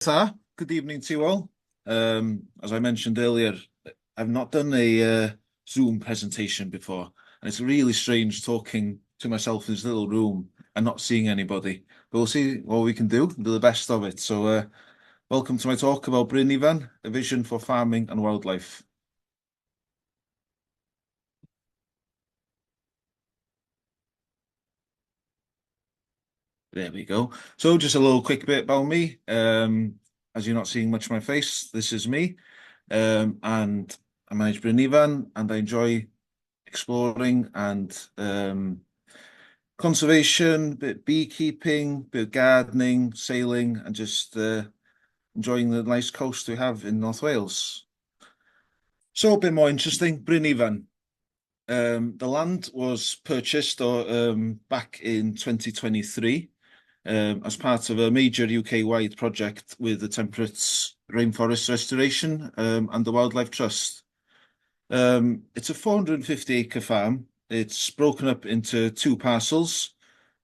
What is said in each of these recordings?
Good evening to you all. As I mentioned earlier, I've not done a Zoom presentation before, and it's really strange talking to myself in this little room and not seeing anybody. But we'll see what we can do the best of it. So, welcome to my talk about Bryn Ifan, a vision for farming and wildlife. There we go. So, just a little quick bit about me. As you're not seeing much of my face, this is me. And I manage Bryn Ifan, and I enjoy exploring and conservation, bit of beekeeping, bit of gardening, sailing, and just enjoying the nice coast we have in North Wales. So a bit more interesting, Bryn Ifan. The land was purchased back in 2023 as part of a major UK-wide project with the Temperate Rainforest Restoration and the Wildlife Trust. It's a 450-acre farm. It's broken up into two parcels.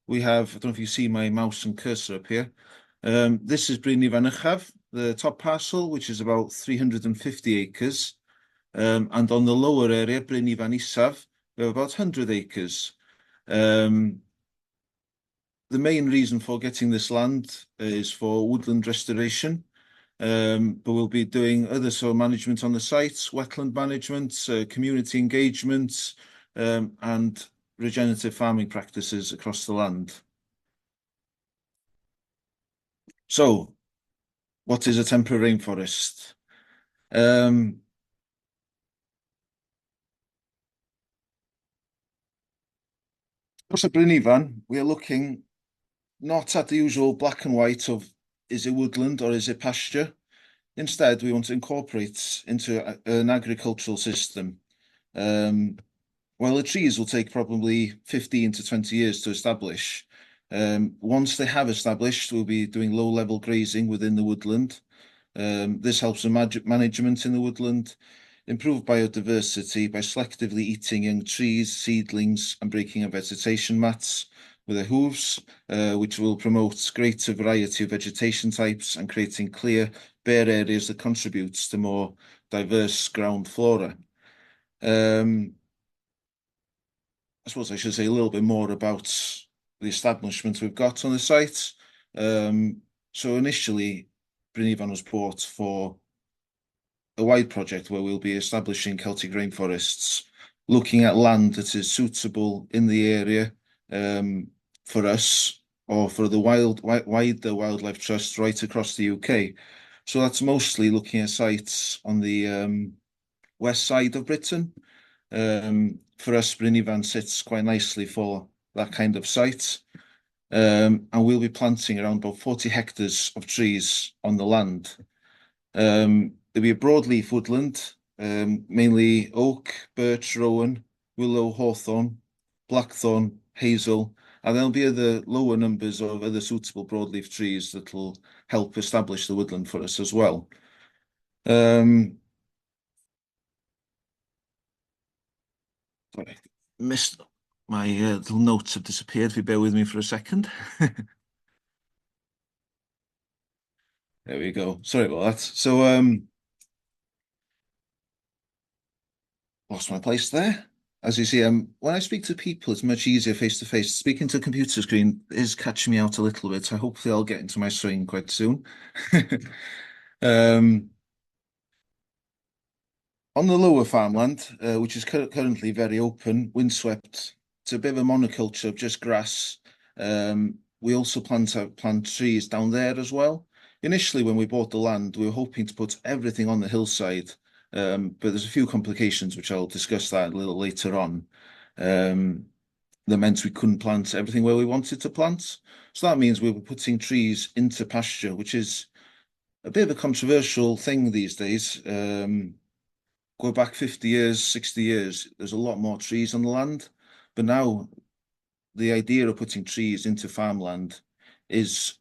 We have, I don't know if you see my mouse and cursor up here. This is Bryn Ifan, the top parcel, which is about 350 acres. And on the lower area, Bryn Ifan Isaf, we have about 100 acres. The main reason for getting this land is for woodland restoration. But we'll be doing other soil management on the sites, wetland management, community engagement, and regenerative farming practices across the land. So, what is a temperate rainforest? Across Bryn Ifan, we are looking not at the usual black and white of is it woodland or is it pasture? Instead, we want to incorporate into an agricultural system. While the trees will take probably 15 to 20 years to establish, once they have established, we'll be doing low-level grazing within the woodland. This helps with management in the woodland, improve biodiversity by selectively eating young trees, seedlings, and breaking up vegetation mats with their hooves, which will promote greater variety of vegetation types and creating clear, bare areas that contributes to more diverse ground flora. I suppose I should say a little bit more about the establishment we've got on the site. So initially, Bryn Ifan was bought for a wide project where we'll be establishing Celtic rainforests, looking at land that is suitable in the area for us or for the wider wildlife trust right across the UK. So that's mostly looking at sites on the west side of Britain. For us, Bryn Ifan sits quite nicely for that kind of site. And we'll be planting around about 40 hectares of trees on the land. There'll be a broadleaf woodland, mainly oak, birch, rowan, willow, hawthorn, blackthorn, hazel, and there'll be other lower numbers of other suitable broadleaf trees that will help establish the woodland for us as well. Sorry, missed my little notes have disappeared. If you bear with me for a second. There we go. Sorry about that. So, lost my place there. As you see, when I speak to people, it's much easier face to face. Speaking to a computer screen is catching me out a little bit. So hopefully I'll get into my swing quite soon. Um, on the lower farmland, which is currently very open, windswept, it's a bit of a monoculture of just grass. We also plan to plant trees down there as well. Initially, when we bought the land, we were hoping to put everything on the hillside, but there's a few complications, which I'll discuss that a little later on. That meant we couldn't plant everything where we wanted to plant. So that means we were putting trees into pasture, which is a bit of a controversial thing these days. Go back 50 years, 60 years, there's a lot more trees on the land. But now the idea of putting trees into farmland is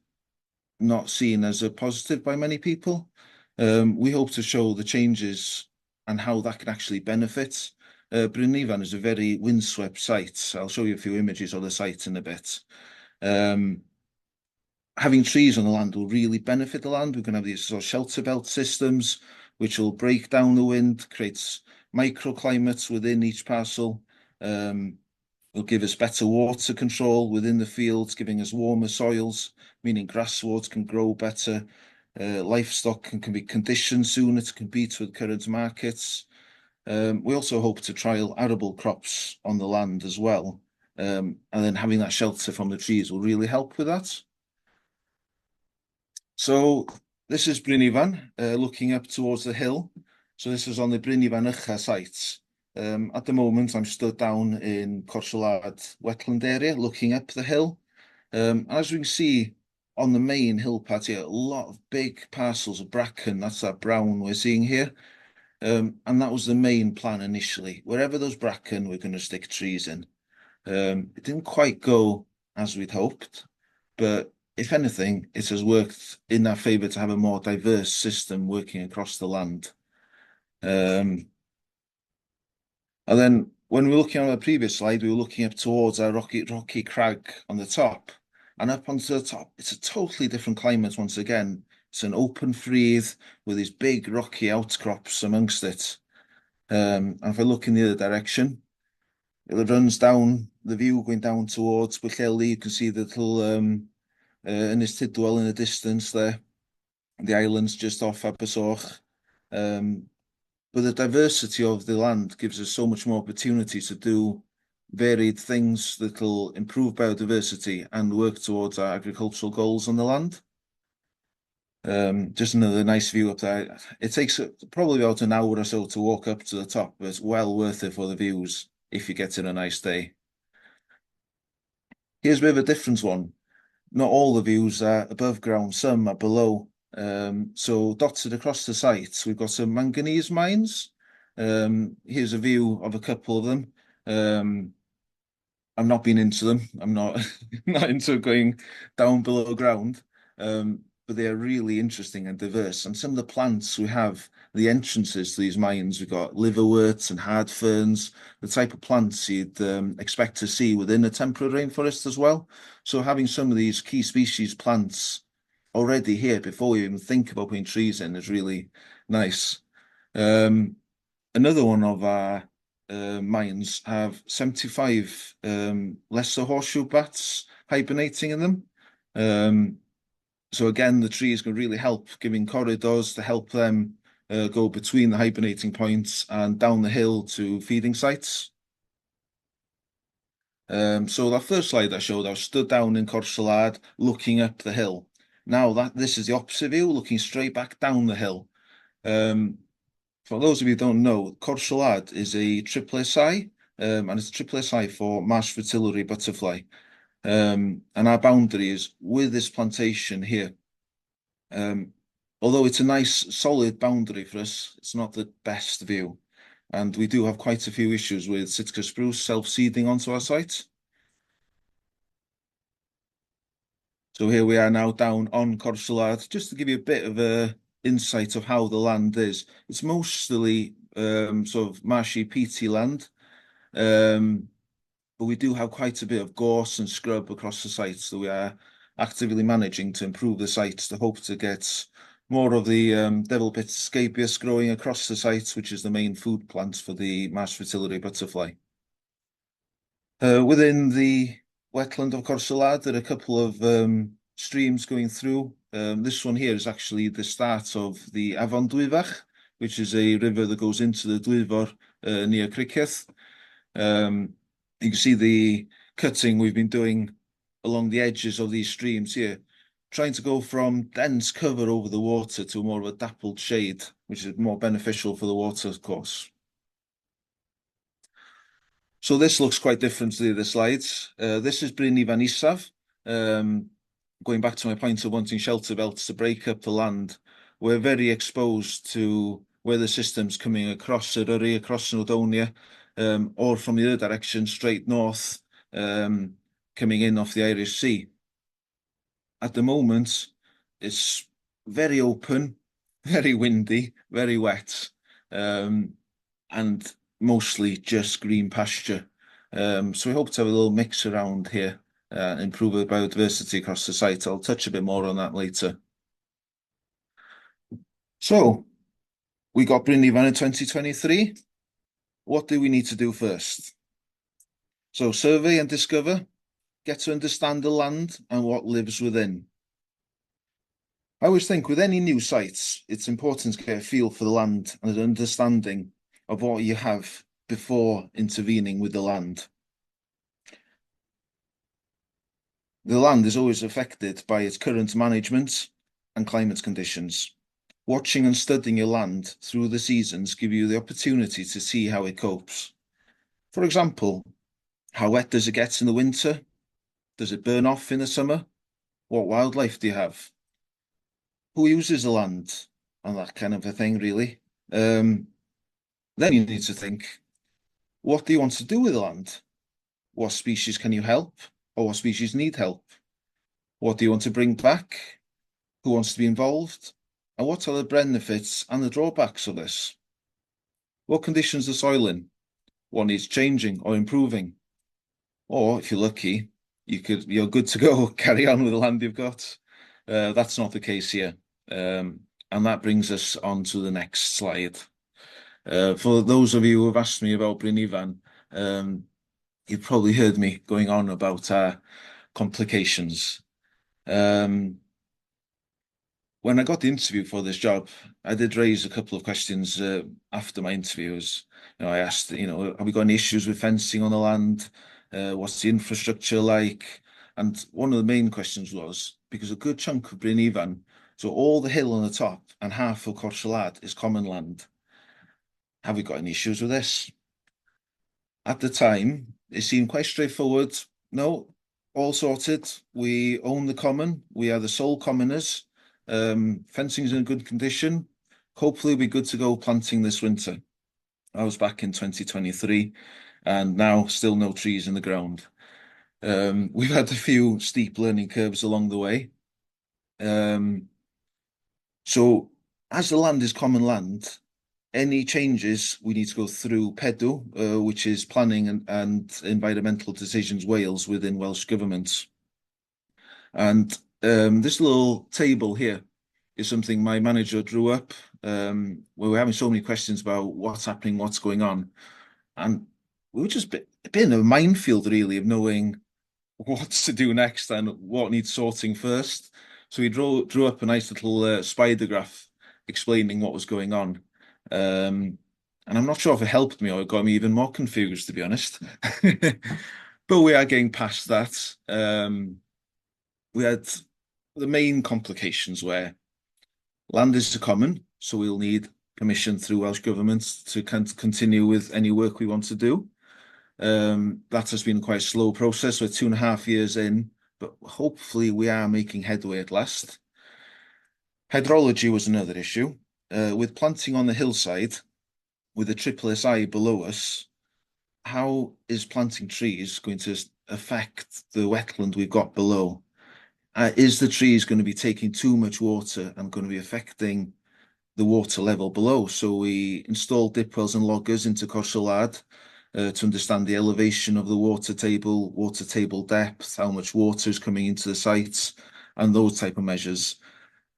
not seen as a positive by many people. We hope to show the changes and how that can actually benefit. Bryn Ifan is a very windswept site. I'll show you a few images of the site in a bit. having trees on the land will really benefit the land. We're going to have these sort of shelter belt systems, which will break down the wind, creates microclimates within each parcel. Will give us better water control within the fields, giving us warmer soils, meaning grasswards can grow better. Livestock can be conditioned sooner to compete with current markets. We also hope to trial arable crops on the land as well. And then having that shelter from the trees will really help with that. So this is Bryn Ifan, looking up towards the hill. So this is on the Bryn Ifan site. At the moment, I'm stood down in Corsiolad wetland area, looking up the hill. As we can see on the main hill pad here, a lot of big parcels of bracken. That's that brown we're seeing here. And that was the main plan initially. Wherever there's bracken, we're going to stick trees in. It didn't quite go as we'd hoped, but if anything, it has worked in our favour to have a more diverse system working across the land. And then when we were looking on the previous slide, we were looking up towards our rocky crag on the top. And up onto the top, it's a totally different climate once again. It's an open friedd with these big rocky outcrops amongst it. And if I look in the other direction, it runs down the view going down towards Gweledigaeth. You can see the little Ynys Tidwell in the distance there. The islands just off Abersoch. But the diversity of the land gives us so much more opportunity to do varied things that will improve biodiversity and work towards our agricultural goals on the land. Just another nice view up there. It takes probably about an hour or so to walk up to the top, but it's well worth it for the views if you get in a nice day. Here's a bit of a different one. Not all the views are above ground, some are below. So dotted across the site, we've got some manganese mines. Here's a view of a couple of them. I've not been into them. I'm not not into going down below ground. But they are really interesting and diverse. And some of the plants we have, the entrances to these mines, we've got liverworts and hard ferns, the type of plants you'd expect to see within a temperate rainforest as well. So having some of these key species plants already here before we even think about putting trees in is really nice. Another one of our mines have 75 lesser horseshoe bats hibernating in them. So again, the trees can really help giving corridors to help them go between the hibernating points and down the hill to feeding sites. So that first slide I showed, I was stood down in Corsiolad looking up the hill. Now this is the opposite view, looking straight back down the hill. For those of you who don't know, Corsiolad is a triple SI, and it's a triple SI for marsh fritillary butterfly. And our boundary is with this plantation here. Although it's a nice solid boundary for us, it's not the best view. And we do have quite a few issues with Sitka spruce self-seeding onto our site. So here we are now down on Corsiolad, just to give you a bit of a insight of how the land is. It's mostly sort of marshy, peaty land, but we do have quite a bit of gorse and scrub across the site, so we are actively managing to improve the sites to hope to get more of the devil pit scabious growing across the sites, which is the main food plant for the marsh fritillary butterfly. Within the wetland of Corsiolad, there are a couple of streams going through. This one here is actually the start of the Afon Dwyfach, which is a river that goes into the Dwyfor near Criceth. You can see the cutting we've been doing along the edges of these streams here, trying to go from dense cover over the water to more of a dappled shade, which is more beneficial for the water course. So this looks quite different to the other slides. This is Bryn Ifan isaf. Going back to my point of wanting shelter belts to break up the land, we're very exposed to where the system's coming across Eryri, across Snowdonia, or from the other direction, straight north, coming in off the Irish Sea. At the moment, it's very open, very windy, very wet, and mostly just green pasture. So we hope to have a little mix around here. improve the biodiversity across the site. I'll touch a bit more on that later. So, we got Bryn Ifan in 2023. What do we need to do first? So, survey and discover, get to understand the land and what lives within. I always think with any new sites, it's important to get a feel for the land and an understanding of what you have before intervening with the land. The land is always affected by its current management and climate conditions. Watching and studying your land through the seasons give you the opportunity to see how it copes. For example, how wet does it get in the winter? Does it burn off in the summer? What wildlife do you have? Who uses the land? And that kind of a thing, really. Then you need to think, what do you want to do with the land? What species can you help? Or what species need help? What do you want to bring back? Who wants to be involved? And what are the benefits and the drawbacks of this? What conditions the soil in? What needs changing or improving? Or if you're lucky, you're good to go, carry on with the land you've got. That's not the case here. And that brings us on to the next slide. For those of you who have asked me about Bryn Ifan, you've probably heard me going on about complications. When I got the interview for this job, I did raise a couple of questions after my interviews. I asked, have we got any issues with fencing on the land? What's the infrastructure like? And one of the main questions was, because a good chunk of Bryn Ifan, so all the hill on the top and half of Corsiolad is common land. Have we got any issues with this? At the time, it seemed quite straightforward. No, all sorted. We own the common. We are the sole commoners. Fencing is in good condition. Hopefully, we'll be good to go planting this winter. I was back in 2023, and now still no trees in the ground. We've had a few steep learning curves along the way. So, as the land is common land, any changes we need to go through Meadow, which is planning and environmental decisions Wales within Welsh government. And this little table here is something my manager drew up. Where we're having so many questions about what's happening, what's going on. And we were just a bit in a minefield, really, of knowing what to do next and what needs sorting first. So we drew up a nice little spider graph explaining what was going on. And I'm not sure if it helped me or it got me even more confused, to be honest. But we are getting past that. We had the main complications where land is a common, so we'll need permission through Welsh Government to continue with any work we want to do. That has been quite a slow process. We're 2.5 years in, but hopefully we are making headway at last. Hydrology was another issue. With planting on the hillside, with the SSSI below us, how is planting trees going to affect the wetland we've got below? Is the trees going to be taking too much water and going to be affecting the water level below? So we installed dip wells and loggers into Corsiolad to understand the elevation of the water table depth, how much water is coming into the sites, and those type of measures.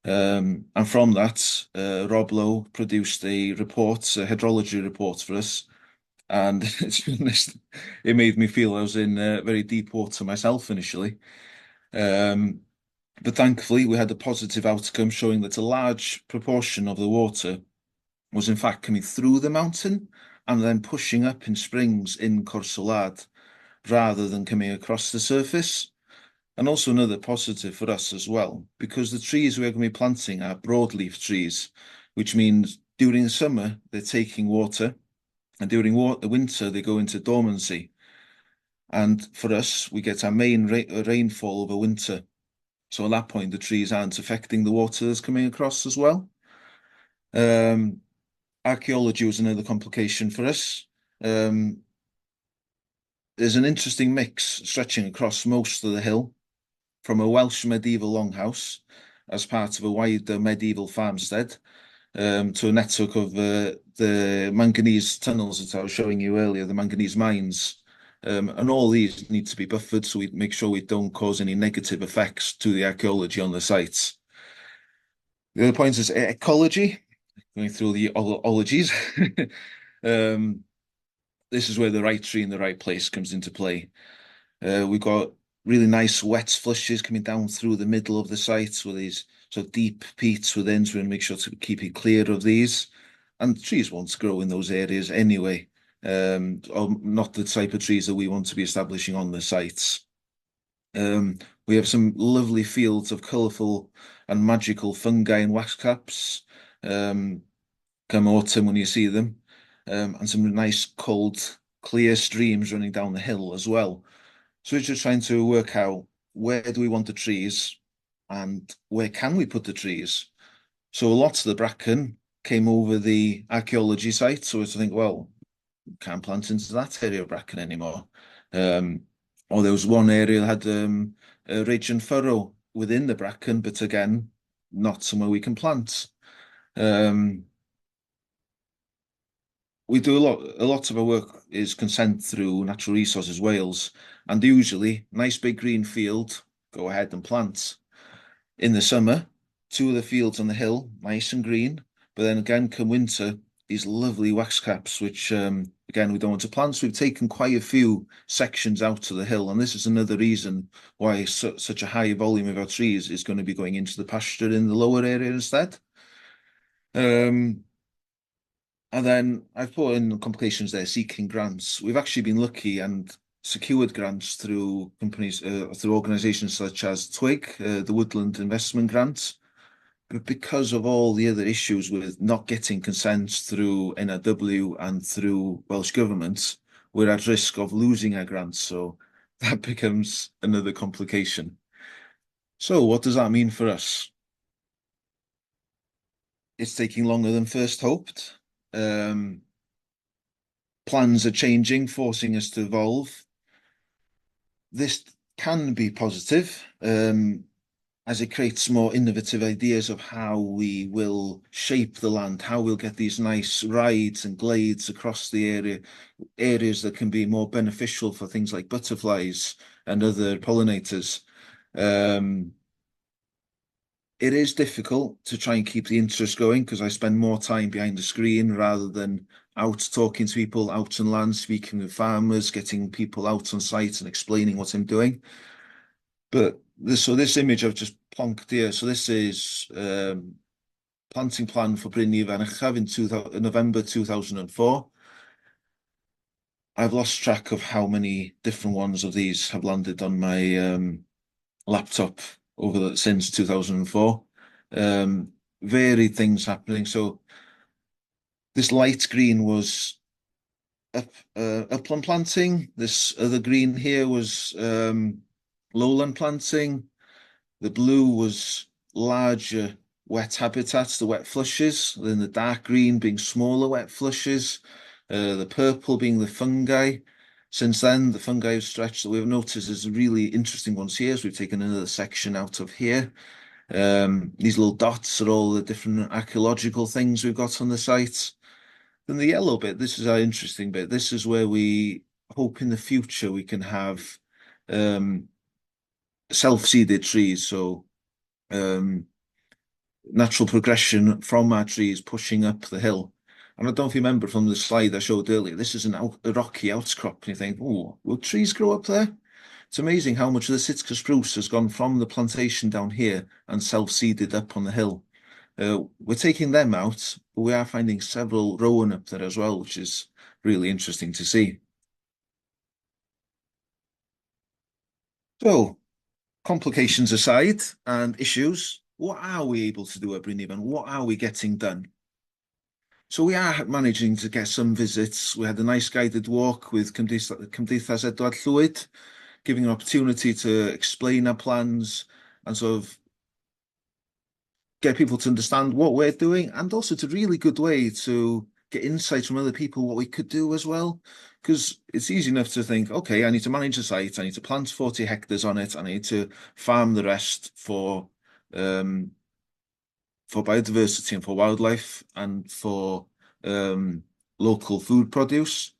And from that, Rob Lowe produced a hydrology report for us. And to be honest, it made me feel I was in very deep water myself initially. But thankfully, we had a positive outcome showing that a large proportion of the water was in fact coming through the mountain and then pushing up in springs in Corsiolad rather than coming across the surface. And also another positive for us as well, because the trees we're going to be planting are broadleaf trees, which means during the summer, they're taking water, and during the winter, they go into dormancy. And for us, we get our main rainfall over winter. So at that point, the trees aren't affecting the water that's coming across as well. Archaeology was another complication for us. There's an interesting mix stretching across most of the hill, from a Welsh medieval longhouse as part of a wider medieval farmstead to a network of the manganese tunnels that I was showing you earlier, the manganese mines And all these need to be buffered so we make sure we don't cause any negative effects to the archaeology on the site. The other point is ecology, going through the ologies. This is where the right tree in the right place comes into play. We've got really nice wet flushes coming down through the middle of the site with these sort of deep peats within, so we make sure to keep it clear of these. And trees won't grow in those areas anyway, or not the type of trees that we want to be establishing on the sites. We have some lovely fields of colourful and magical fungi and wax caps, come autumn when you see them, and some nice cold, clear streams running down the hill as well. So we're just trying to work out where do we want the trees and where can we put the trees. So lots of the bracken came over the archaeology site. So it's to think, well, we can't plant into that area of bracken anymore. Or there was one area that had a ridge and furrow within the bracken, but again, not somewhere we can plant. We do a lot of our work is consent through Natural Resources Wales, and usually nice big green field, go ahead and plant. In the summer, two of the fields on the hill, nice and green, but then again, come winter, these lovely wax caps, which again we don't want to plant. So we've taken quite a few sections out to the hill, and this is another reason why such a high volume of our trees is going to be going into the pasture in the lower area instead. And then I've put in complications there, seeking grants. We've actually been lucky and secured grants through companies, through organisations such as Twig, the Woodland Investment Grant. But because of all the other issues with not getting consent through NRW and through Welsh Government, we're at risk of losing our grants. So that becomes another complication. So what does that mean for us? It's taking longer than first hoped. Plans are changing, forcing us to evolve. This can be positive, as it creates more innovative ideas of how we will shape the land, how we'll get these nice rides and glades across the area, areas that can be more beneficial for things like butterflies and other pollinators. It is difficult to try and keep the interest going because I spend more time behind the screen rather than out talking to people, out on land, speaking with farmers, getting people out on site and explaining what I'm doing. But this image I've just plonked here. So this is planting plan for Bryn Ifan in November 2004. I've lost track of how many different ones of these have landed on my laptop since 2004. Varied things happening. So this light green was upland planting. This other green here was lowland planting. The blue was larger wet habitats, the wet flushes. Then the dark green being smaller wet flushes. The purple being the fungi. Since then, the fungi have stretched. So we've noticed there's really interesting ones here. So we've taken another section out of here. These little dots are all the different archaeological things we've got on the site. Then the yellow bit, this is our interesting bit. This is where we hope in the future we can have self-seeded trees. So natural progression from our trees pushing up the hill. And I don't know if you remember from the slide I showed earlier, this is a rocky outcrop, and you think, oh, will trees grow up there? It's amazing how much of the Sitka spruce has gone from the plantation down here and self-seeded up on the hill. We're taking them out, but we are finding several rowan up there as well, which is really interesting to see. So, complications aside and issues, what are we able to do at Bryn Ifan? What are we getting done? So we are managing to get some visits. We had a nice guided walk with Cymdeithas Edward Llwyd, giving an opportunity to explain our plans and sort of get people to understand what we're doing, and also it's a really good way to get insights from other people what we could do as well. Because it's easy enough to think, okay, I need to manage the site, I need to plant 40 hectares on it, I need to farm the rest for biodiversity and for wildlife and for local food produce.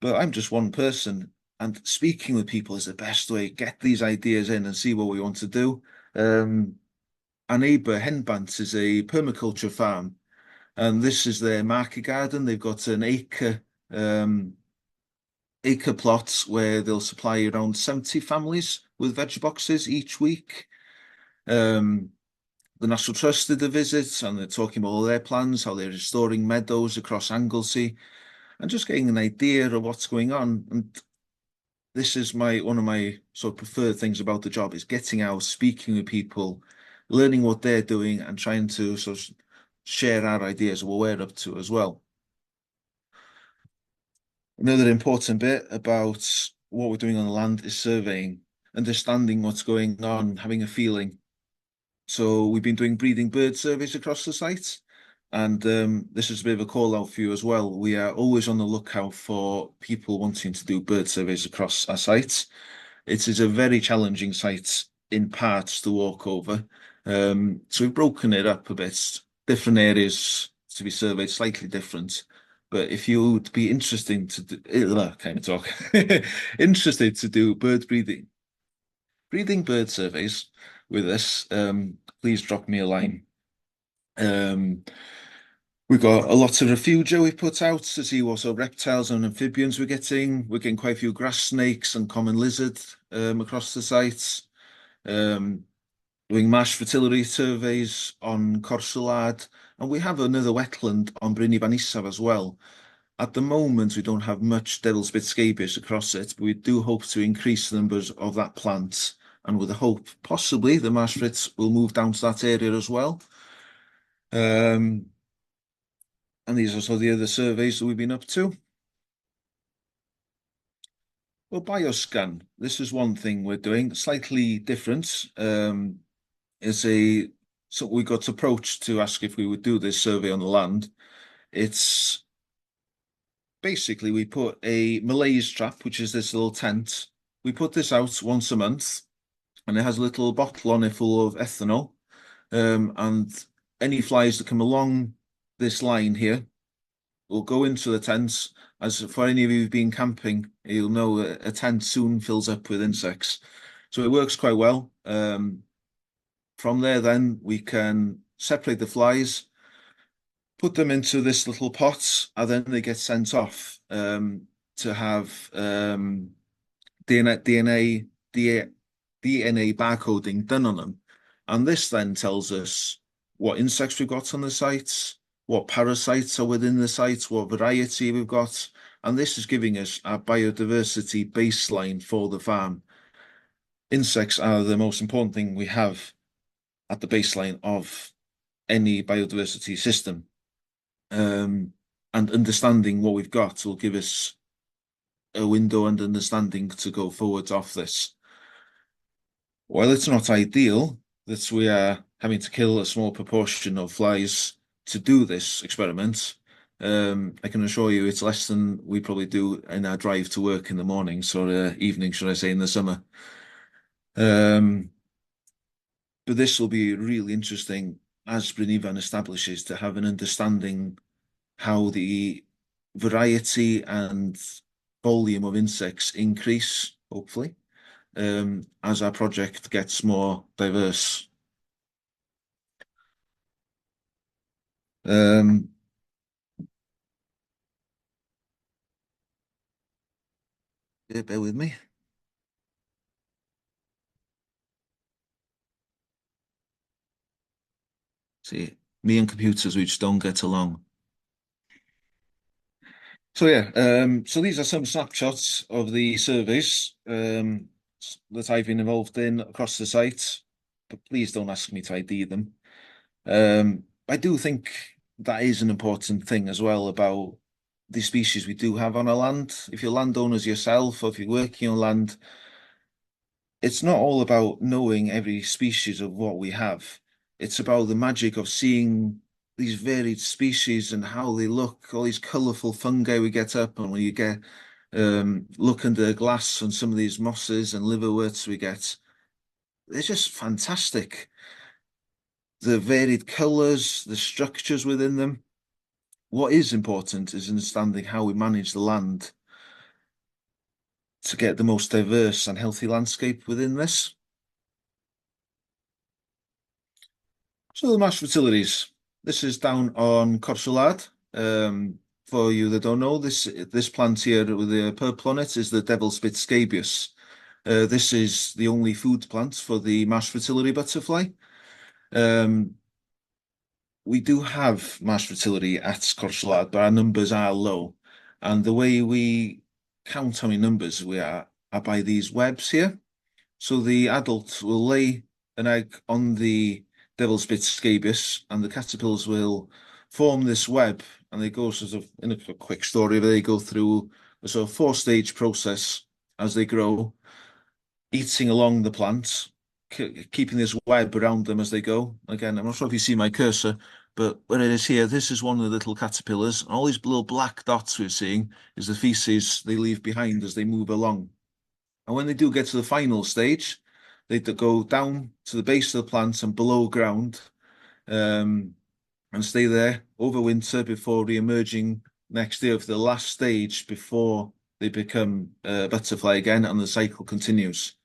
But I'm just one person, and speaking with people is the best way. Get these ideas in and see what we want to do. Our neighbour Henbant is a permaculture farm, and this is their market garden. They've got an um, acre plots where they'll supply around 70 families with veg boxes each week. Um, the National Trust did a visit and they're talking about all their plans, how they're restoring meadows across Anglesey, and just getting an idea of what's going on. And this is one of my sort of preferred things about the job is getting out, speaking with people, learning what they're doing, and trying to sort of share our ideas of what we're up to as well. Another important bit about what we're doing on the land is surveying, understanding what's going on, having a feeling. So we've been doing breeding bird surveys across the site, and this is a bit of a call out for you as well. We are always on the lookout for people wanting to do bird surveys across our site. It is a very challenging site in parts to walk over. So we've broken it up a bit, different areas to be surveyed, slightly different. But if you would be interested to do, kind of talk, interested to do breeding bird surveys with us, please drop me a line. We've got a lot of refugia we put out to see what sort of reptiles and amphibians we're getting. We're getting quite a few grass snakes and common lizard across the sites. Doing marsh fertility surveys on Corsulad, and we have another wetland on Bryn Ifan as well. At the moment, we don't have much devil's bit scabious across it, but we do hope to increase the numbers of that plant, and with the hope possibly the marsh frits will move down to that area as well. And these are sort of the other surveys that we've been up to. Well, bioscan. This is one thing we're doing, slightly different. So we got approached to ask if we would do this survey on the land. It's basically we put a malaise trap, which is this little tent. We put this out once a month, and it has a little bottle on it full of ethanol. And any flies that come along this line here will go into the tents. As for any of you who've been camping, you'll know a tent soon fills up with insects. So it works quite well. From there, then we can separate the flies, put them into this little pot, and then they get sent off to have DNA barcoding done on them. And this then tells us what insects we've got on the sites, what parasites are within the sites, what variety we've got. And this is giving us our biodiversity baseline for the farm. Insects are the most important thing we have at the baseline of any biodiversity system. And understanding what we've got will give us a window and understanding to go forward off this. While it's not ideal that we are having to kill a small proportion of flies to do this experiment, I can assure you it's less than we probably do in our drive to work in the mornings or evening, should I say, in the summer. But this will be really interesting as Bryn Ifan establishes to have an understanding how the variety and volume of insects increase, hopefully, as our project gets more diverse. Bear with me. See, me and computers, we just don't get along. So yeah, so these are some snapshots of the surveys that I've been involved in across the site, but please don't ask me to ID them. I do think that is an important thing as well about the species we do have on our land. If you're landowners yourself, or if you're working on land, it's not all about knowing every species of what we have. It's about the magic of seeing these varied species and how they look, all these colourful fungi we get up, and when you get look under glass on some of these mosses and liverworts we get, they're just fantastic. The varied colours, the structures within them. What is important is understanding how we manage the land. to get the most diverse and healthy landscape within this. So the mash fertilities. This is down on Corsiolad. For you that don't know, this plant here with the purple on it is the devil's bit scabious. This is the only food plant for the mash fertility butterfly. We do have mash fertility at Corsiolad, but our numbers are low. And the way we count how many numbers we are by these webs here. So the adult will lay an egg on the devil's bit scabious, and the caterpillars will form this web, and they go sort of, in a quick story, they go through a sort of 4-stage process as they grow, eating along the plant, keeping this web around them as they go. Again, I'm not sure if you see my cursor, but when it is here, this is one of the little caterpillars, and all these little black dots we're seeing is the feces they leave behind as they move along. And when they do get to the final stage, they go down to the base of the plant and below ground, and stay there over winter before re-emerging next year for the last stage before they become a butterfly again, and the cycle continues.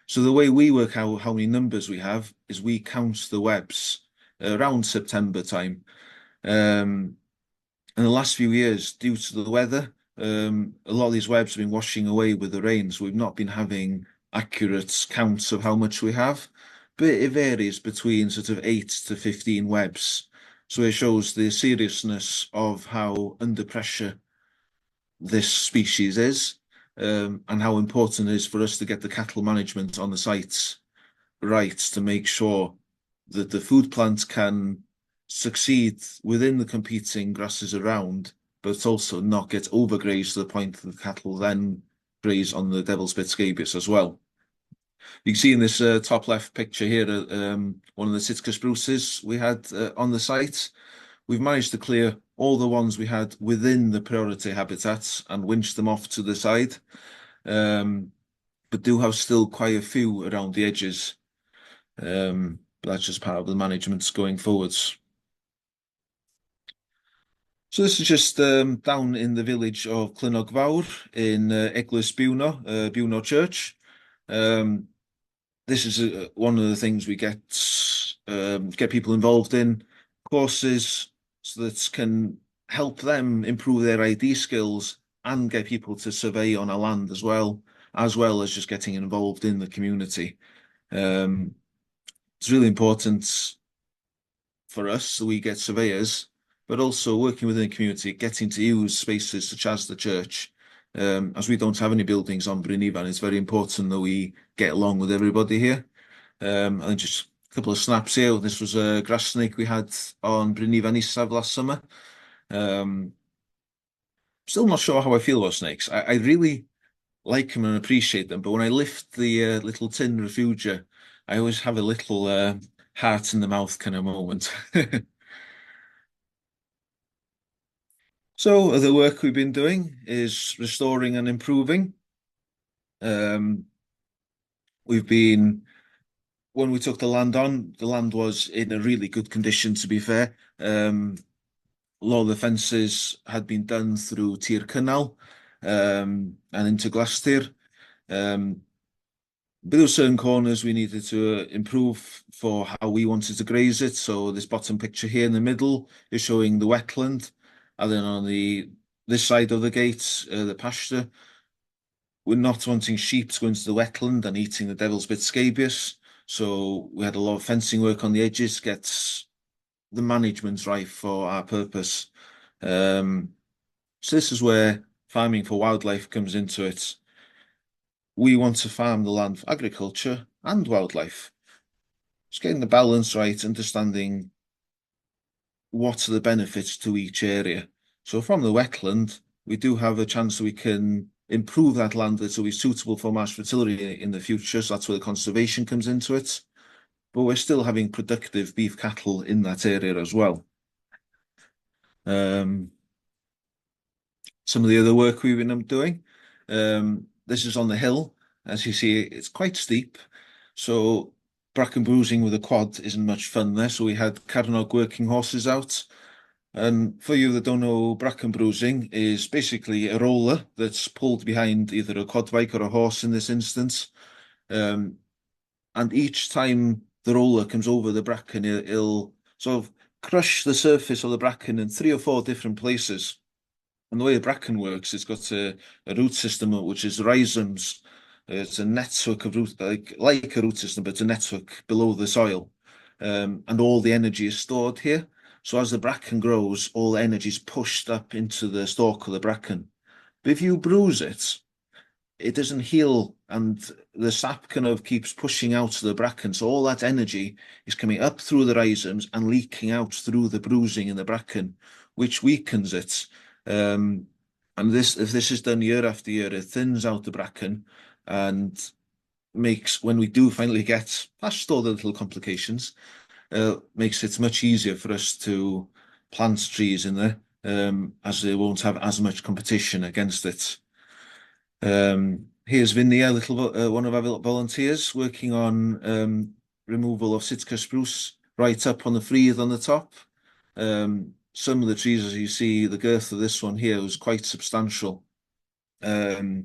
So the way we work out how many numbers we have is we count the webs around September time. In the last few years, due to the weather, a lot of these webs have been washing away with the rain, so we've not been having accurate counts of how much we have, but it varies between sort of 8 to 15 webs. So it shows the seriousness of how under pressure this species is, and how important it is for us to get the cattle management on the sites right to make sure that the food plant can succeed within the competing grasses around, but also not get overgrazed to the point that the cattle then graze on the devil's bit scabious as well. You can see in this top left picture here, one of the Sitka spruces we had on the site. We've managed to clear all the ones we had within the priority habitats and winch them off to the side, but do have still quite a few around the edges. But that's just part of the management going forwards. So this is just down in the village of Clunog Fawr in Eglwys Biwno Church. This is one of the things we get people involved in, courses so that can help them improve their ID skills and get people to survey on our land as well as just getting involved in the community. It's really important for us, so we get surveyors, but also working within the community, getting to use spaces such as the church. As we don't have any buildings on Bryn Ifan, it's very important that we get along with everybody here. And just a couple of snaps here. This was a grass snake we had on Bryn Ifan Isaf last summer. Still not sure how I feel about snakes. I really like them and appreciate them, but when I lift the little tin refugia, I always have a little heart in the mouth kind of moment. So the work we've been doing is restoring and improving. When we took the land on, the land was in a really good condition, to be fair. A lot of the fences had been done through Tir Cynnal and into Glasstir. But there were certain corners we needed to improve for how we wanted to graze it. So this bottom picture here in the middle is showing the wetland. And then on this side of the gate, the pasture, we're not wanting sheep to go into the wetland and eating the devil's bit scabious. So we had a lot of fencing work on the edges, get the management right for our purpose. So this is where farming for wildlife comes into it. We want to farm the land for agriculture and wildlife. Just getting the balance right, understanding what are the benefits to each area. So from the wetland, we do have a chance that we can improve that land that will be suitable for mass fertility in the future. So that's where the conservation comes into it. But we're still having productive beef cattle in that area as well. Some of the other work we've been doing. This is on the hill. As you see, it's quite steep. So bracken bruising with a quad isn't much fun there. So we had Carnog working horses out. And for you that don't know, bracken bruising is basically a roller that's pulled behind either a quad bike or a horse in this instance. Um, and each time the roller comes over the bracken, it'll sort of crush the surface of the bracken in 3 or 4 different places. And the way a bracken works, it's got a root system which is rhizomes. It's a network of root, like a root system, but it's a network below the soil. And all the energy is stored here. So as the bracken grows, all the energy is pushed up into the stalk of the bracken. But if you bruise it, it doesn't heal, and the sap kind of keeps pushing out to the bracken. So all that energy is coming up through the rhizomes and leaking out through the bruising in the bracken, which weakens it. And if this is done year after year, it thins out the bracken and makes, when we do finally get past all the little complications, makes it much easier for us to plant trees in there, as they won't have as much competition against it. Here's Vinny, one of our volunteers, working on removal of Sitka spruce right up on the freeth on the top. Some of the trees, as you see, the girth of this one here was quite substantial. The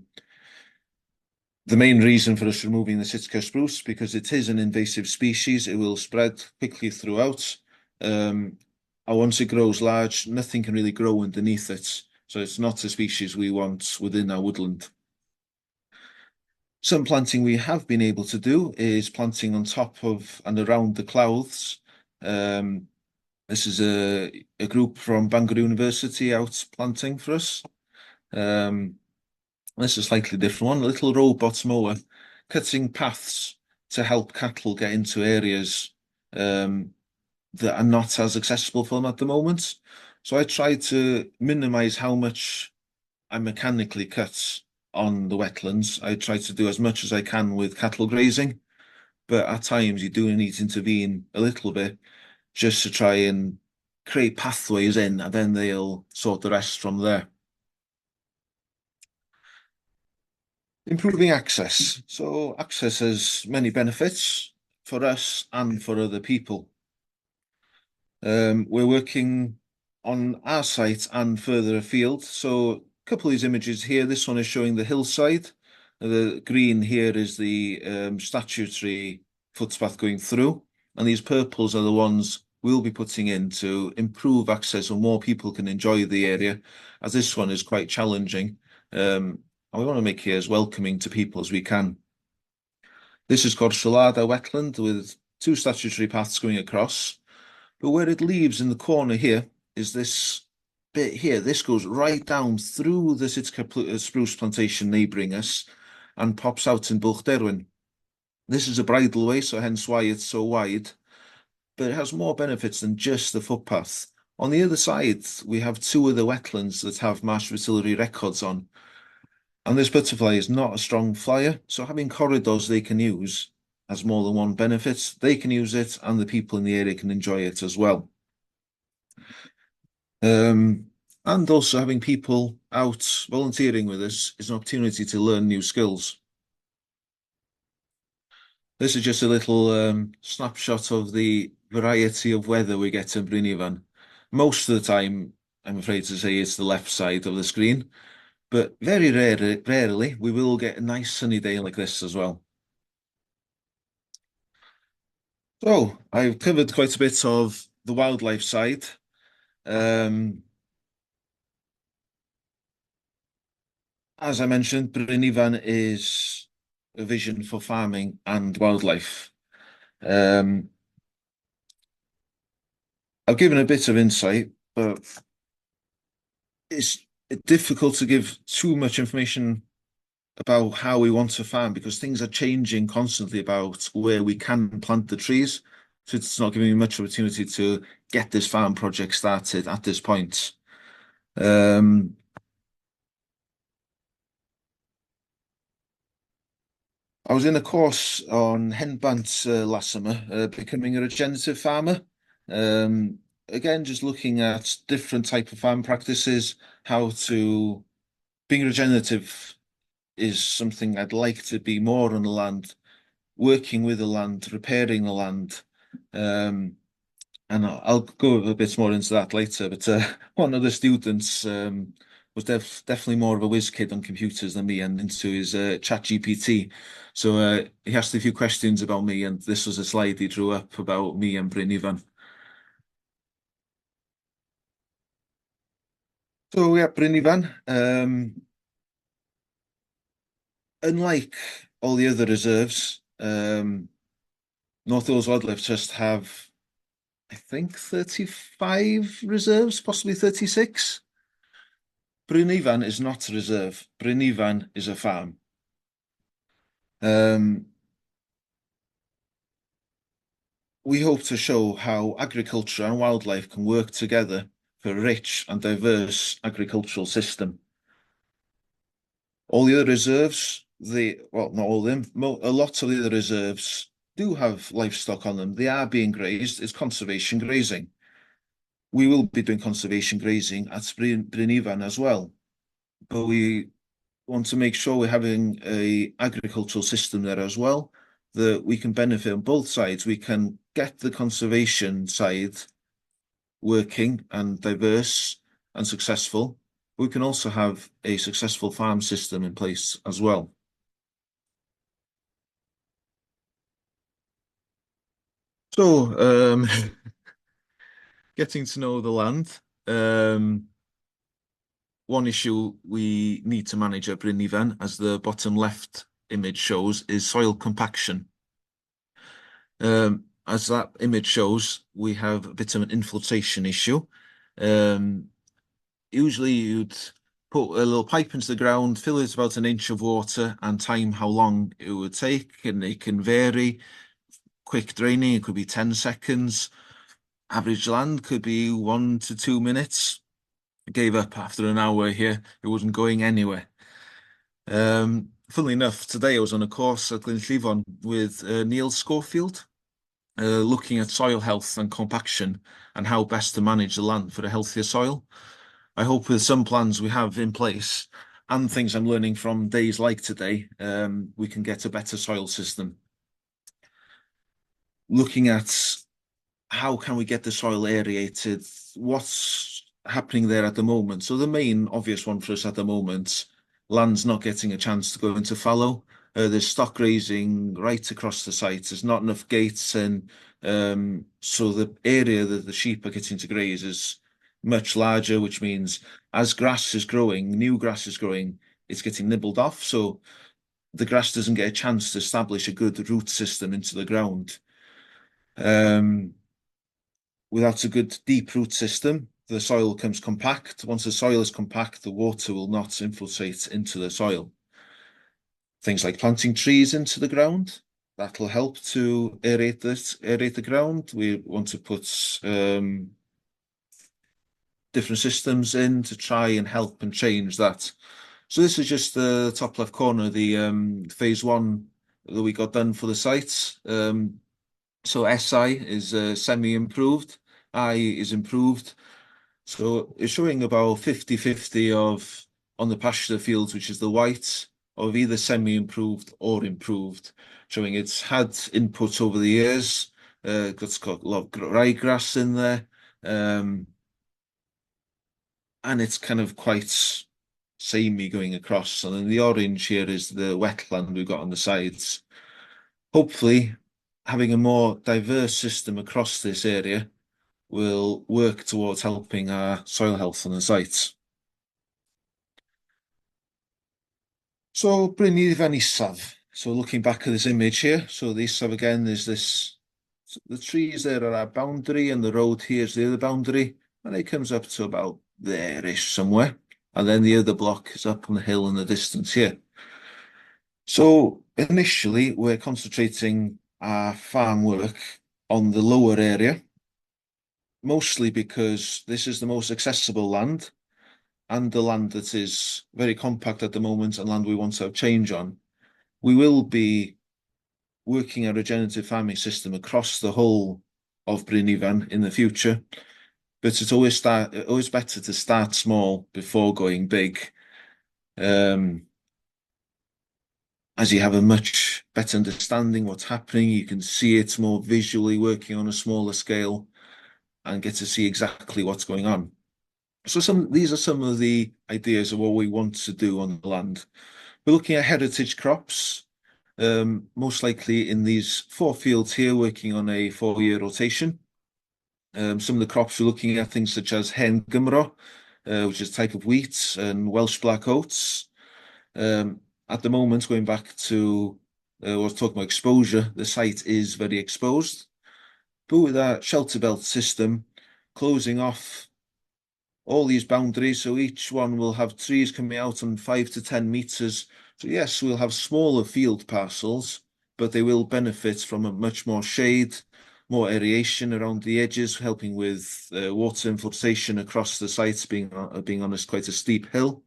main reason for us removing the Sitka spruce, because it is an invasive species, it will spread quickly throughout. And once it grows large, nothing can really grow underneath it. So it's not a species we want within our woodland. Some planting we have been able to do is planting on top of and around the clouds. This is a group from Bangor University out planting for us. This is a slightly different one, a little robot mower, cutting paths to help cattle get into areas that are not as accessible for them at the moment. So I try to minimize how much I mechanically cut on the wetlands. I try to do as much as I can with cattle grazing, but at times you do need to intervene a little bit just to try and create pathways in, and then they'll sort the rest from there. Improving access. So access has many benefits for us and for other people. We're working on our site and further afield. So a couple of these images here. This one is showing the hillside. The green here is the statutory footpath going through, and these purples are the ones we'll be putting in to improve access so more people can enjoy the area, as this one is quite challenging. And we want to make it as welcoming to people as we can. This is called Shalada wetland with 2 statutory paths going across. But where it leaves in the corner here is this bit here. This goes right down through the Sitka spruce plantation neighbouring us and pops out in Bwlch Derwin. This is a bridleway, so hence why it's so wide, but it has more benefits than just the footpath. On the other side, we have 2 other wetlands that have marsh fertility records on. And this butterfly is not a strong flyer, so having corridors they can use has more than one benefit. They can use it, and the people in the area can enjoy it as well. And also having people out volunteering with us is an opportunity to learn new skills. This is just a little snapshot of the variety of weather we get in Bryn Ifan. Most of the time, I'm afraid to say it's the left side of the screen, but very rarely we will get a nice sunny day like this as well. So I've covered quite a bit of the wildlife side. As I mentioned, Bryn Ifan is a vision for farming and wildlife. I've given a bit of insight, but it's difficult to give too much information about how we want to farm because things are changing constantly about where we can plant the trees. So it's not giving me much opportunity to get this farm project started at this point. I was in a course on henbant last summer, becoming a regenerative farmer. Again, just looking at different type of farm practices, how to being regenerative is something I'd like to be more on the land, working with the land, repairing the land. And I'll go a bit more into that later. But one of the students was definitely more of a whiz kid on computers than me and into his chat GPT. So he asked a few questions about me, and this was a slide he drew up about me and Bryn Ifan. So yeah, Bryn Ifan, unlike all the other reserves, North Wales Wildlife Trust have, I think, 35 reserves, possibly 36. Bryn Ifan is not a reserve. Bryn Ifan is a farm. Um, we hope to show how agriculture and wildlife can work together for a rich and diverse agricultural system. All the other reserves, well, not all of them, a lot of the other reserves do have livestock on them. They are being grazed. It's conservation grazing. We will be doing conservation grazing at Bryn Ifan as well, but we want to make sure we're having a agricultural system there as well, that we can benefit on both sides. We can get the conservation side working and diverse and successful. We can also have a successful farm system in place as well. So, getting to know the land. One issue we need to manage at Bryn Ifan, as the bottom left image shows, is soil compaction. As that image shows, we have a bit of an infiltration issue. Usually you'd put a little pipe into the ground, fill it about an inch of water, and time how long it would take, and it can vary. Quick draining, it could be 10 seconds. Average land could be 1 to 2 minutes. I gave up after an hour here. It wasn't going anywhere. Funnily enough, today I was on a course at Gwyn with Neil Schofield, looking at soil health and compaction and how best to manage the land for a healthier soil. I hope with some plans we have in place and things I'm learning from days like today, we can get a better soil system. Looking at how can we get the soil aerated, what's happening there at the moment. So the main obvious one for us at the moment, land's not getting a chance to go into fallow. There's stock grazing right across the site. There's not enough gates, and so the area that the sheep are getting to graze is much larger, which means as grass is growing, new grass is growing, it's getting nibbled off. So the grass doesn't get a chance to establish a good root system into the ground. Without a good deep root system, the soil becomes compact. Once the soil is compact, the water will not infiltrate into the soil. Things like planting trees into the ground, that'll help to aerate the ground. We want to put different systems in to try and help and change that. So this is just the top left corner, the phase one that we got done for the site. So SI is semi-improved, I is improved. So it's showing about 50-50 of on the pasture fields, which is the white, of either semi-improved or improved, showing it's had input over the years. It's got a lot of ryegrass in there. And it's kind of quite samey going across. And then the orange here is the wetland we've got on the sides. Hopefully, having a more diverse system across this area will work towards helping our soil health on the sites. So, Bryn Ifan Isaf. So, looking back at this image here, so the Isaf again is this, the trees there are our boundary, and the road here is the other boundary, and it comes up to about there-ish somewhere. And then the other block is up on the hill in the distance here. So, initially, we're concentrating our farm work on the lower area, mostly because this is the most accessible land and the land that is very compact at the moment and land we want to have change on. We will be working a regenerative farming system across the whole of Bryn Ifan in the future, but it's always better to start small before going big. As you have a much better understanding what's happening, you can see it more visually working on a smaller scale. and get to see exactly what's going on. So these are some of the ideas of what we want to do on the land. We're looking at heritage crops, most likely in these 4 fields here, working on a 4-year rotation. Some of the crops we're looking at, things such as hen Gymro, which is a type of wheat, and Welsh black oats. At the moment, going back to what I was talking about exposure, the site is very exposed. But with our shelter belt system, closing off all these boundaries, so each one will have trees coming out on 5 to 10 meters. So yes, we'll have smaller field parcels, but they will benefit from a much more shade, more aeration around the edges, helping with water infiltration across the sites, being honest, quite a steep hill,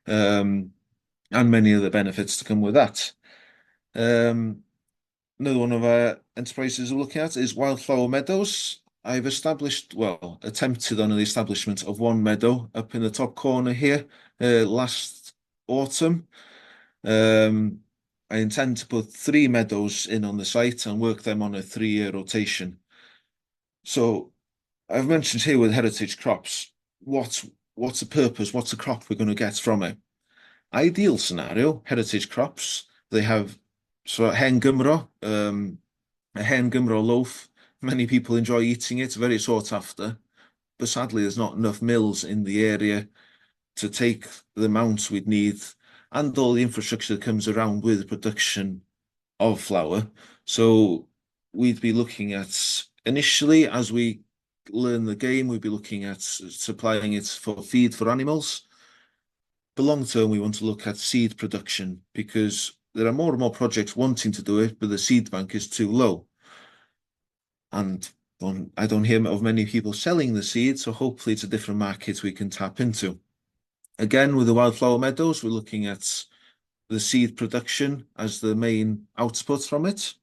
and many other benefits to come with that. Another one of our enterprises we're looking at is wildflower meadows. I've attempted on the establishment of one meadow up in the top corner here last autumn. I intend to put 3 meadows in on the site and work them on a 3-year rotation. So I've mentioned here with heritage crops, what's the purpose, what's the crop we're going to get from it? Ideal scenario, heritage crops, they have hen Gymro, a hen Gymro loaf. Many people enjoy eating it, very sought after, but sadly there's not enough mills in the area to take the amount we'd need and all the infrastructure that comes around with the production of flour. So we'd be looking at, initially, as we learn the game, we'd be looking at supplying it for feed for animals. But long term, we want to look at seed production because there are more and more projects wanting to do it, but the seed bank is too low. And I don't hear of many people selling the seed, so hopefully it's a different market we can tap into. Again, with the wildflower meadows, we're looking at the seed production as the main output from it.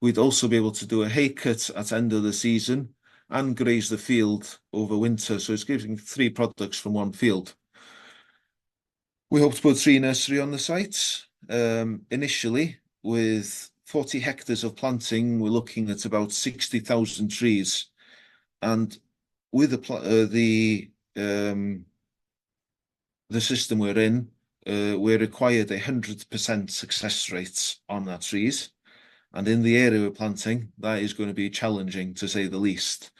We'd also be able to do a hay cut at the end of the season and graze the field over winter. So it's giving 3 products from one field. We hope to put 3 nursery on the site. Initially, with 40 hectares of planting, we're looking at about 60,000 trees. And with the system we're in, we're required 100% success rates on our trees. And in the area we're planting, that is going to be challenging, to say the least.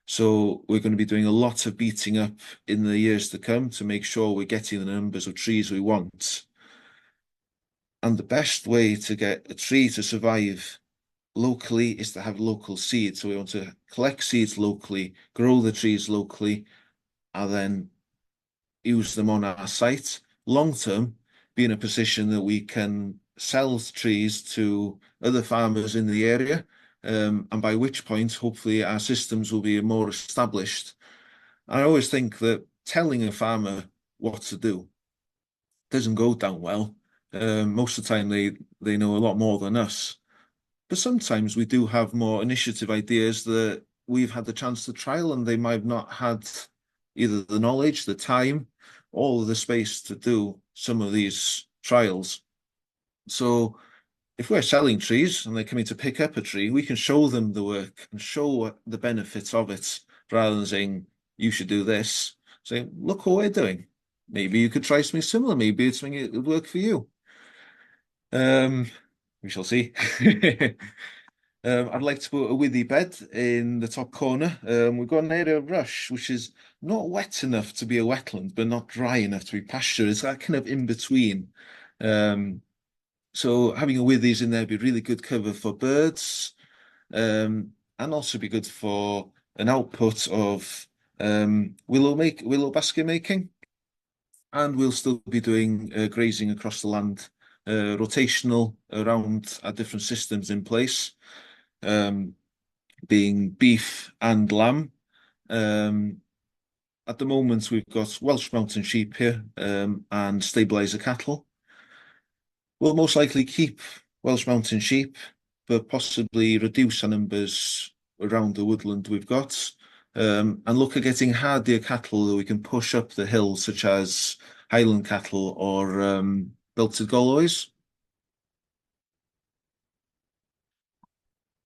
So we're going to be doing a lot of beating up in the years to come to make sure we're getting the numbers of trees we want. And the best way to get a tree to survive locally is to have local seeds. So we want to collect seeds locally, grow the trees locally, and then use them on our site. Long term, be in a position that we can sell trees to other farmers in the area, and by which point, hopefully, our systems will be more established. I always think that telling a farmer what to do doesn't go down well. Most of the time, they know a lot more than us. But sometimes we do have more initiative ideas that we've had the chance to trial, and they might have not had either the knowledge, the time, or the space to do some of these trials. So if we're selling trees and they're coming to pick up a tree, we can show them the work and show the benefits of it rather than saying, you should do this. Say, look what we're doing. Maybe you could try something similar. Maybe it's something that would work for you. We shall see. I'd like to put a withy bed in the top corner. We've got an area of rush, which is not wet enough to be a wetland, but not dry enough to be pasture. It's that kind of in between. So having a withies in there would be really good cover for birds, and also be good for an output of willow basket making. And we'll still be doing grazing across the land, rotational around our different systems in place, being beef and lamb. At the moment, we've got Welsh mountain sheep here and stabilizer cattle. We'll most likely keep Welsh mountain sheep, but possibly reduce our numbers around the woodland we've got, and look at getting hardier cattle that we can push up the hill, such as Highland cattle or belted Galloys.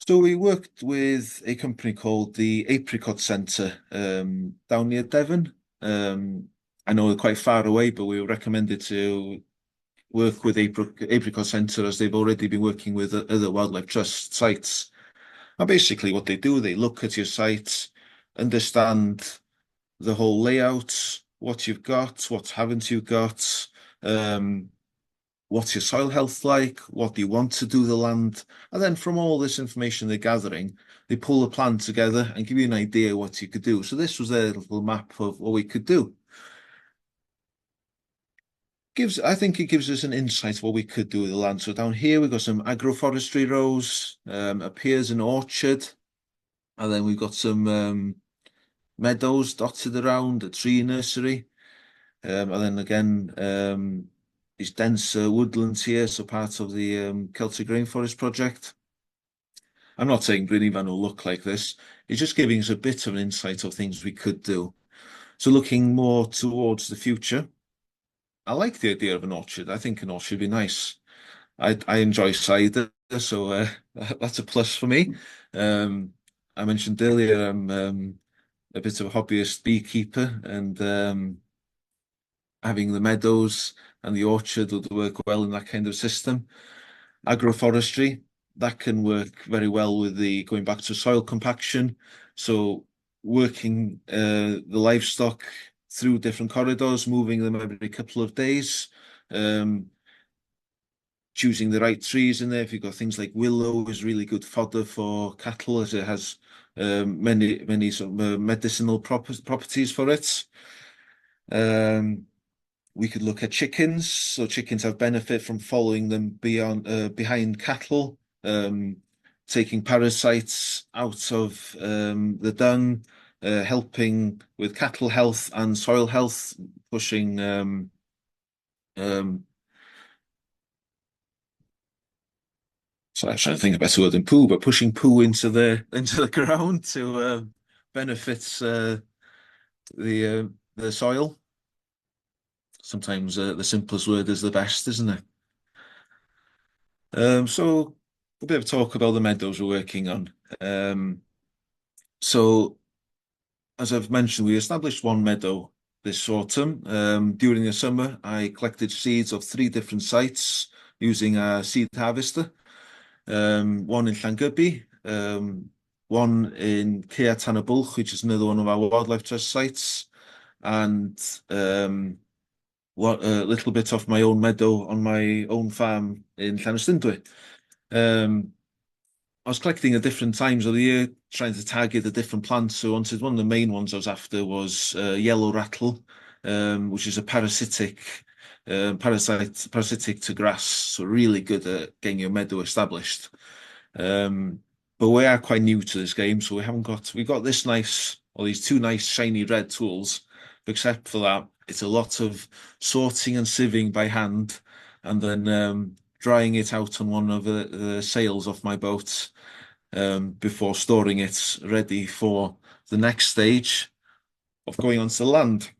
So we worked with a company called the Apricot Centre down near Devon. I know they're quite far away, but we were recommended to work with Apricot Centre as they've already been working with other wildlife trust sites. And basically what they do, they look at your site, understand the whole layout, what you've got, what haven't you got, um, what's your soil health like, what do you want to do with the land, and then from all this information they're gathering, they pull a plan together and give you an idea what you could do. So this was their little map of what we could do. I think it gives us an insight of what we could do with the land. So down here we've got some agroforestry rows, up here's an orchard, and then we've got some meadows dotted around, a tree nursery. And then again, these denser woodlands here, so part of the Celtic Rainforest project. I'm not saying Bryn Ifan will look like this. It's just giving us a bit of an insight of things we could do. So looking more towards the future, I like the idea of an orchard. I think an orchard would be nice. I enjoy cider, so that's a plus for me. I mentioned earlier I'm a bit of a hobbyist beekeeper, and having the meadows and the orchard would work well in that kind of system. Agroforestry, that can work very well with the going back to soil compaction. So working the livestock through different corridors, moving them every couple of days, choosing the right trees in there. If you've got things like willow is really good fodder for cattle, as it has many sort of medicinal properties for it. We could look at chickens. So chickens have benefit from following them behind cattle, taking parasites out of the dung, helping with cattle health and soil health, pushing so I'm trying to think of a better word than poo, but pushing poo into the ground to benefits the soil. Sometimes the simplest word is the best, isn't it? So a bit of talk about the meadows we're working on. So as I've mentioned, we established one meadow this autumn. During the summer, I collected seeds of 3 different sites using a seed harvester. One in Llangybbi, one in Caer Tan y Bwlch, which is another one of our wildlife trust sites, and what a little bit off my own meadow on my own farm in Llanystumdwy. I was collecting at different times of the year, trying to target the different plants. So one of the main ones I was after was yellow rattle, which is a parasitic to grass, so really good at getting your meadow established. But we are quite new to this game, so we've got these 2 nice shiny red tools. Except for that, it's a lot of sorting and sieving by hand, and then drying it out on one of the sails off my boat before storing it ready for the next stage of going onto the land.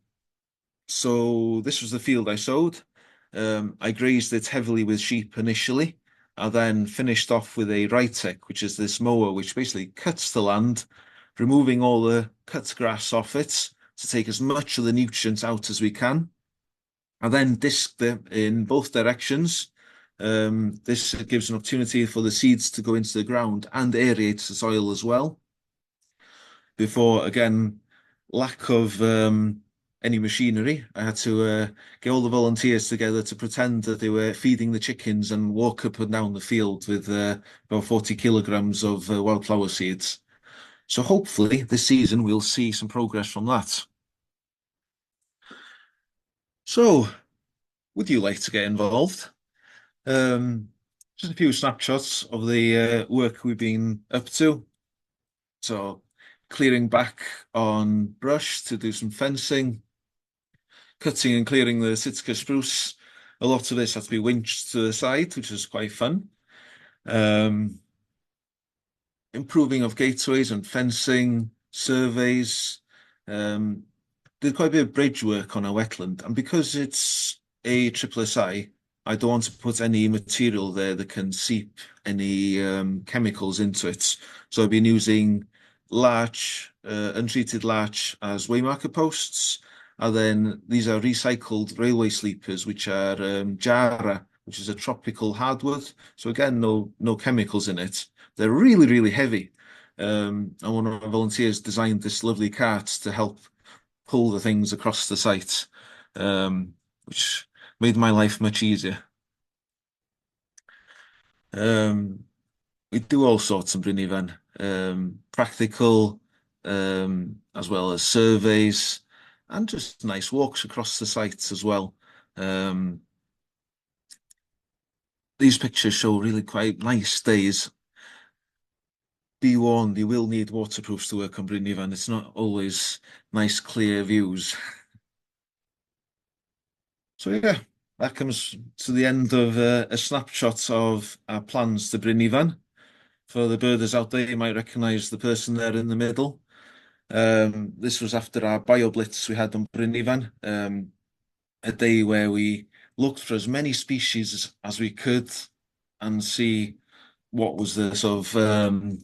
So this was the field I sowed. I grazed it heavily with sheep initially. I then finished off with a Rytec, which is this mower, which basically cuts the land, removing all the cut grass off it to take as much of the nutrients out as we can. I then disked it in both directions. This gives an opportunity for the seeds to go into the ground and aerates the soil as well. Before, again, lack of any machinery, I had to get all the volunteers together to pretend that they were feeding the chickens and walk up and down the field with about 40 kilograms of wildflower seeds. So hopefully this season we'll see some progress from that. So, would you like to get involved? Just a few snapshots of the work we've been up to. So, clearing back on brush to do some fencing, cutting and clearing the Sitka spruce. A lot of this had to be winched to the side, which was quite fun. Improving of gateways and fencing, surveys. Did quite a bit of bridge work on our wetland, and because it's a triple SI, I don't want to put any material there that can seep any chemicals into it. So I've been using larch, untreated larch as waymarker posts. And then these are recycled railway sleepers, which are Jara, which is a tropical hardwood. So again, no chemicals in it. They're really, really heavy. And one of our volunteers designed this lovely cart to help pull the things across the site, which made my life much easier. Um, we do all sorts in Bryn Ifan, practical, as well as surveys, and just nice walks across the sites as well. Um, these pictures show really quite nice days. Be warned, you will need waterproofs to work on Bryn Ifan. It's not always nice, clear views. So yeah, that comes to the end of a snapshot of our plans to Bryn Ifan. For the birders out there, you might recognise the person there in the middle. This was after our bio blitz we had on Bryn Ifan, a day where we looked for as many species as we could and see what was the sort of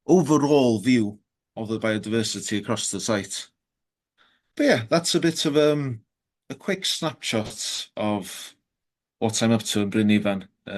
overall view of the biodiversity across the site. But yeah, that's a bit of a quick snapshot of what I'm up to in Bryn Ifan.